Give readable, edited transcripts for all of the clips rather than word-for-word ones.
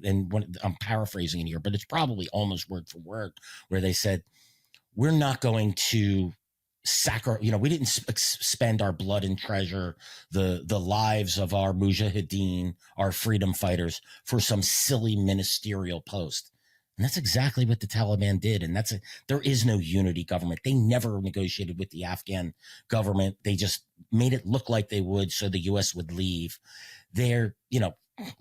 and I'm paraphrasing it here, but it's probably almost word for word, where they said, we're not going to we didn't spend our blood and treasure, the lives of our mujahideen, our freedom fighters, for some silly ministerial post. And that's exactly what the Taliban did. And there is no unity government. They never negotiated with the Afghan government. They just made it look like they would so the U.S. would leave. They're,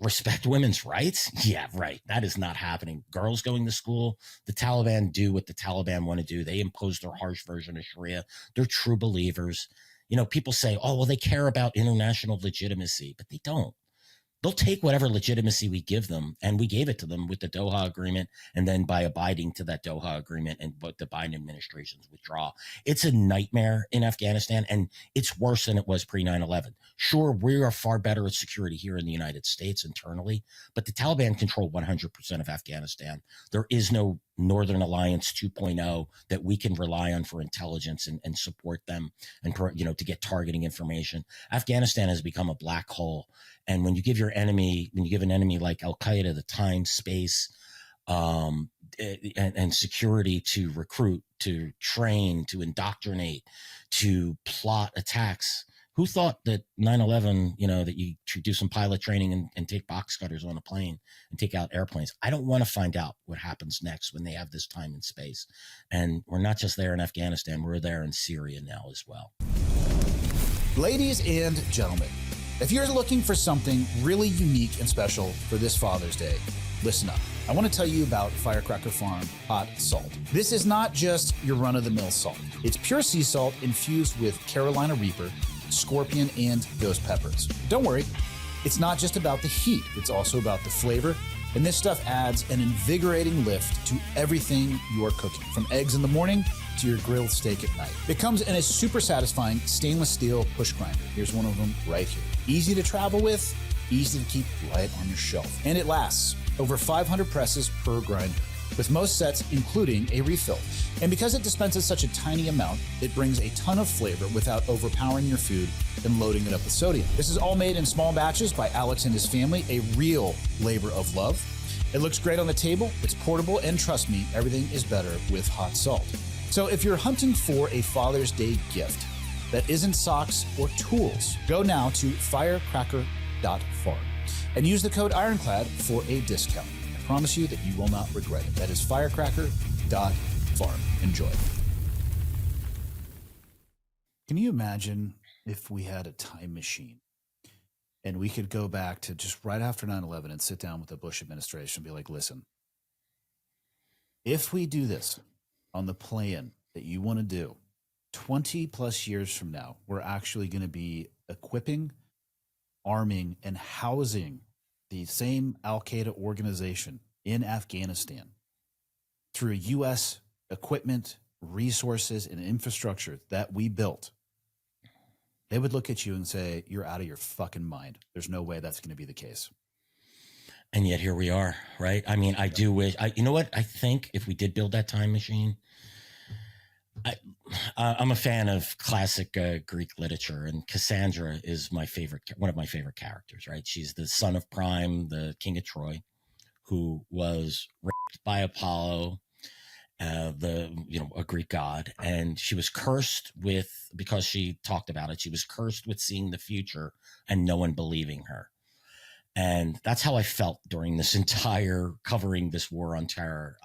respect women's rights. Yeah, right. That is not happening. Girls going to school, the Taliban do what the Taliban want to do. They impose their harsh version of Sharia. They're true believers. People say, oh, well, they care about international legitimacy, but they don't. They'll take whatever legitimacy we give them, and we gave it to them with the Doha Agreement, and then by abiding to that Doha Agreement and what the Biden administration's withdrawal. It's a nightmare in Afghanistan, and it's worse than it was pre 9/11. Sure, we are far better at security here in the United States internally, but the Taliban control 100% of Afghanistan. There is no Northern Alliance 2.0 that we can rely on for intelligence and support them and, to get targeting information. Afghanistan has become a black hole. And when you give an enemy like al-Qaeda the time, space, and security to recruit, to train, to indoctrinate, to plot attacks, who thought that 9/11, that you should do some pilot training and take box cutters on a plane and take out airplanes? I don't want to find out what happens next when they have this time and space. And we're not just there in Afghanistan, we're there in Syria now as well. Ladies and gentlemen, if you're looking for something really unique and special for this Father's Day, listen up. I want to tell you about Firecracker Farm hot salt. This is not just your run-of-the-mill salt. It's pure sea salt infused with Carolina Reaper, scorpion, and ghost peppers. Don't worry, it's not just about the heat. It's also about the flavor. And this stuff adds an invigorating lift to everything you are cooking, from eggs in the morning to your grilled steak at night. It comes in a super satisfying stainless steel push grinder. Here's one of them right here. Easy to travel with, easy to keep right on your shelf. And it lasts over 500 presses per grinder, with most sets including a refill. And because it dispenses such a tiny amount, it brings a ton of flavor without overpowering your food and loading it up with sodium. This is all made in small batches by Alex and his family, a real labor of love. It looks great on the table, it's portable, and trust me, everything is better with hot salt. So if you're hunting for a Father's Day gift that isn't socks or tools, go now to firecracker.farm and use the code IRONCLAD for a discount. I promise you that you will not regret it. That is firecracker.farm. Enjoy. Can you imagine if we had a time machine and we could go back to just right after 9/11 and sit down with the Bush administration and be like, listen, if we do this on the plan that you want to do, 20 plus years from now, we're actually going to be equipping, arming, and housing the same al-Qaeda organization in Afghanistan through U.S. equipment, resources, and infrastructure that we built. They would look at you and say, you're out of your fucking mind. There's no way that's going to be the case. And yet here we are, right? I mean, I do wish, you know what? I think if we did build that time machine, I'm a fan of classic Greek literature, and Cassandra is one of my favorite characters, right? She's the son of Priam, the king of Troy, who was raped by Apollo, a Greek god, and she was cursed with, because she talked about it, she was cursed with seeing the future and no one believing her. And that's how I felt during this entire covering this war on terror.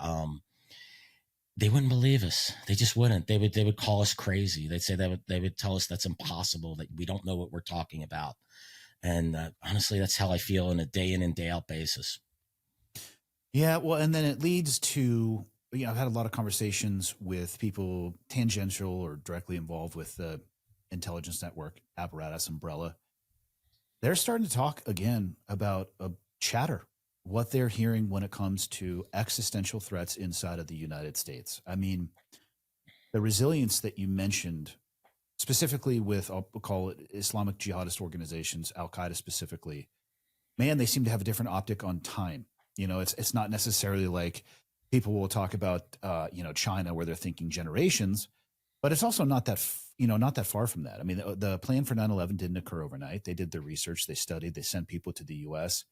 They wouldn't believe us. They just wouldn't. They would call us crazy. They'd say they would tell us that's impossible, that we don't know what we're talking about. And honestly, that's how I feel on a day in and day out basis. Yeah, well, and then it leads to, I've had a lot of conversations with people tangential or directly involved with the intelligence network apparatus umbrella. They're starting to talk again about a chatter, what they're hearing when it comes to existential threats inside of the United States. I mean, the resilience that you mentioned, specifically with, I'll call it Islamic jihadist organizations, al-Qaeda specifically, man, they seem to have a different optic on time. It's not necessarily like people will talk about, China, where they're thinking generations, but it's also not that far from that. I mean, the plan for 9/11 didn't occur overnight. They did their research, they studied, they sent people to the U.S.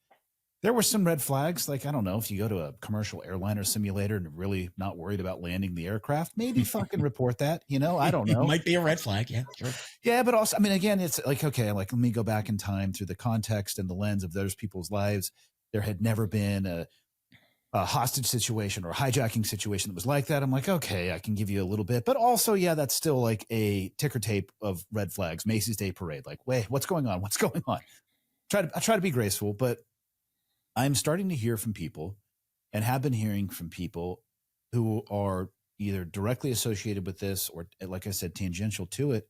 There were some red flags. Like, I don't know, if you go to a commercial airliner simulator and really not worried about landing the aircraft, maybe fucking report that, I don't It know. might be a red flag. Yeah, sure. Yeah, but also, I mean, again, it's like, okay, like, let me go back in time through the context and the lens of those people's lives. There had never been a hostage situation or hijacking situation that was like that. I'm like, okay, I can give you a little bit, but also, yeah, that's still like a ticker tape of red flags, Macy's Day Parade. Like, wait, what's going on? What's going on? I try to be graceful, but I'm starting to hear from people and have been hearing from people who are either directly associated with this or, like I said, tangential to it.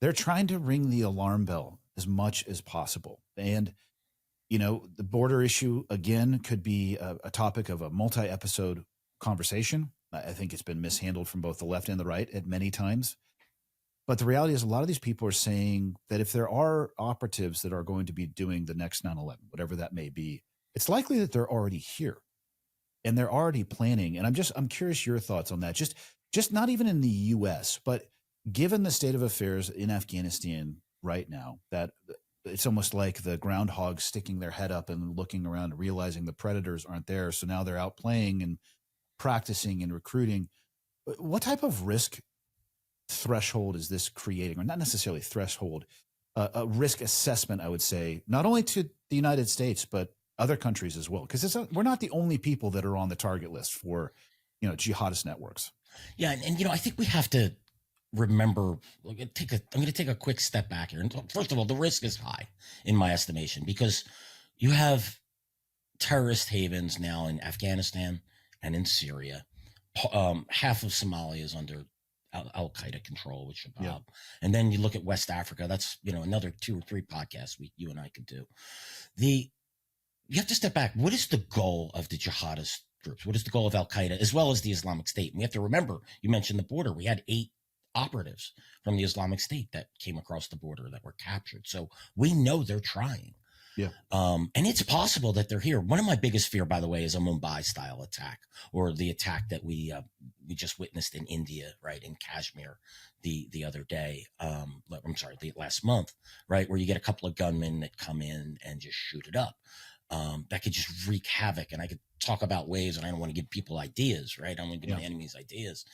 They're trying to ring the alarm bell as much as possible. And, the border issue, again, could be a topic of a multi-episode conversation. I think it's been mishandled from both the left and the right at many times. But the reality is a lot of these people are saying that if there are operatives that are going to be doing the next 9/11, whatever that may be, it's likely that they're already here and they're already planning. And I'm curious your thoughts on that. Just not even in the US, but given the state of affairs in Afghanistan right now, that it's almost like the groundhog sticking their head up and looking around and realizing the predators aren't there. So now they're out playing and practicing and recruiting. What type of risk threshold is this creating, or not necessarily threshold, a risk assessment, I would say, not only to the United States, but other countries as well? Because we're not the only people that are on the target list for, jihadist networks. Yeah. And I think we have to remember, I'm going to take a quick step back here. And first of all, the risk is high in my estimation, because you have terrorist havens now in Afghanistan and in Syria. Half of Somalia is under al-Qaeda control with Shabab. Yeah. And then you look at West Africa. That's, another 2 or 3 podcasts you and I could do. You have to step back. What is the goal of the jihadist groups? What is the goal of al-Qaeda as well as the Islamic State? And we have to remember, you mentioned the border. We had 8 operatives from the Islamic State that came across the border that were captured. So we know they're trying. Yeah. And it's possible that they're here. One of my biggest fear, by the way, is a Mumbai style attack, or the attack that we just witnessed in India, right, in Kashmir the other day. The last month, right, where you get a couple of gunmen that come in and just shoot it up. That could just wreak havoc. And I could talk about ways, and I don't want to give people ideas, right? I don't want to give my enemies ideas.